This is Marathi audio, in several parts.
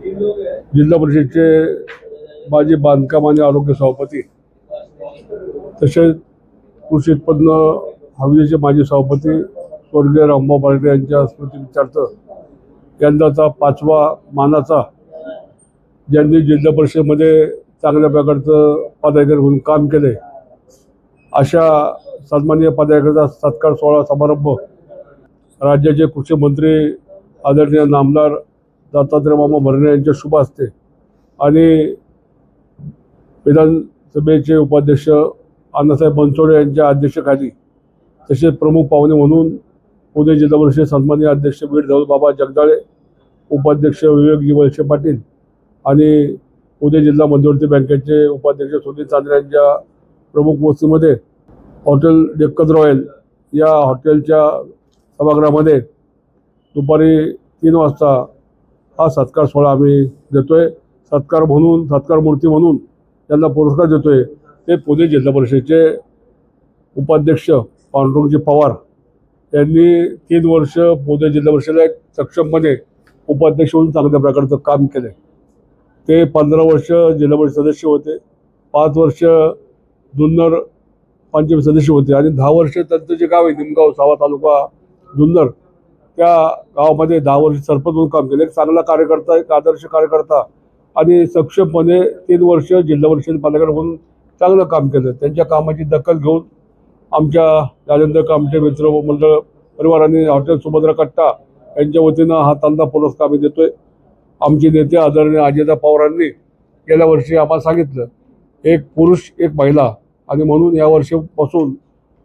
जिल्हा परिषदचे माजी बांधकाम आणि आरोग्य सभापती, तसेच कृषी उत्पन्न हवेलीचे माजी सभापती स्वर्गीय रामभाऊ बारटे यांच्या स्मृतीप्रीत्यर्थ यंदाचा 5वा मानाचा, ज्यांनी जिल्हा परिषदेमध्ये चांगल्या प्रकारचं पदाधिकारी म्हणून काम केले, अशा सन्माननीय पदाधिकाऱ्याचा सत्कार सोहळा समारंभ राज्याचे कृषी मंत्री आदरणीय नामदार दत्तात्रय मामा भरणे यांच्या शुभ हस्ते आणि विधानसभेचे उपाध्यक्ष अण्णासाहेब बनसोडे यांच्या अध्यक्षतेखाली, तसेच प्रमुख पाहुणे म्हणून पुणे जिल्हा परिषद सन्माननीय अध्यक्ष बीड धवलबाबा जगदाळे, उपाध्यक्ष विवेकजी वळसे पाटील आणि पुणे जिल्हा मध्यवर्ती बँकेचे उपाध्यक्ष सुनील चांद्रे यांच्या प्रमुख उपस्थितीमध्ये हॉटेल डेक्कन रॉयल या हॉटेलच्या सभागृहामध्ये दुपारी 3 वाजता हा सत्कार सोहळा आम्ही देतोय. सत्कार मूर्ती म्हणून त्यांना पुरस्कार देतोय ते पुणे जिल्हा परिषदेचे उपाध्यक्ष पांडुरंगजी पवार यांनी 3 वर्ष पुणे जिल्हा परिषदेला एक सक्षमपणे उपाध्यक्ष म्हणून चांगल्या प्रकारचं काम केलं. ते 15 वर्ष जिल्हा परिषद सदस्य होते, 5 वर्ष जुन्नर पंचायत सदस्य होते आणि 10 वर्ष त्यांचं जे गाव आहे निमगाव सावा तालुका जुन्नर, त्या गावामध्ये 10 वर्ष सरपंच म्हणून काम केले. एक चांगला कार्यकर्ता, एक आदर्श कार्यकर्ता आणि सक्षमपणे 3 वर्ष जिल्हा परिषद पदाधिकारी म्हणून चांगलं काम केलं. त्यांच्या कामाची दखल घेऊन आमच्या राजेंद्र कामटे मित्र मंडळ परिवाराने हॉटेल सुभद्रा कट्टा यांच्या वतीनं हा तंदा पुरस्कार आम्ही देतोय. आमचे नेते आदरणीय अजितदादा पवारांनी गेल्या वर्षी आम्हाला सांगितलं एक पुरुष एक महिला, आणि म्हणून या वर्षापासून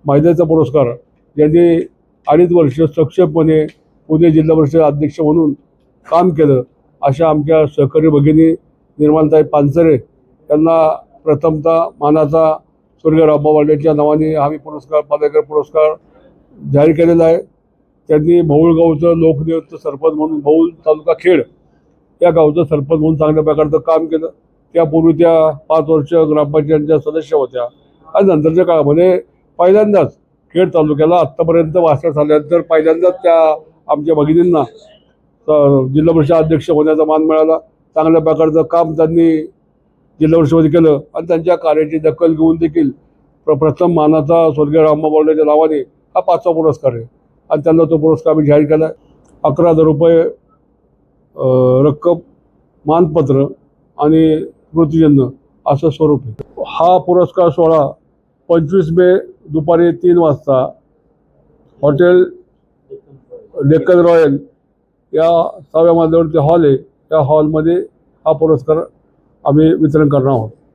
महिलेचा पुरस्कार ज्यांनी 2.5 वर्ष सक्षमपणे पुणे जिल्हा परिषद अध्यक्ष म्हणून काम केलं, अशा आमच्या सहकारी भगिनी निर्मलताई पानसरे यांना प्रथमतः मानाचा स्वर्गीय रामभाऊ बारटेंच्या नावाने आम्ही पदाधिकारी पुरस्कार जाहीर केलेला आहे. त्यांनी भौळगावचं लोकनियुक्त सरपंच म्हणून, भौळ तालुका खेड या गावचं सरपंच म्हणून चांगल्या प्रकारचं काम केलं. त्यापूर्वी त्या 5 वर्ष ग्रामपंचायतच्या सदस्य होत्या आणि नंतरच्या काळामध्ये पहिल्यांदाच खेड तालुक्याला आत्तापर्यंत वाचण्यात आल्यानंतर पहिल्यांदाच त्या आमच्या भगिनींना जिल्हा परिषद अध्यक्ष होण्याचा मान मिळाला. चांगल्या प्रकारचं काम त्यांनी जिल्हा परिषदेमध्ये केलं आणि त्यांच्या कार्याची दखल घेऊन देखील प्रथम मानाचा स्वर्गीय रामभाऊ बारटेंच्या नावाने हा 5वा पुरस्कार आहे आणि त्यांना तो पुरस्कार आम्ही जाहीर केला आहे. 11,000 रुपये रक्कम, मानपत्र आणि स्मृतिचिन्ह असं स्वरूप आहे. हा पुरस्कार सोहळा 25 मे दुपारी 3 वाजता हॉटेल डेक्कन रॉयल या 6व्या मजल्यावरती हॉल आहे, त्या हॉलमध्ये हा पुरस्कार आम्ही वितरण करणार आहोत.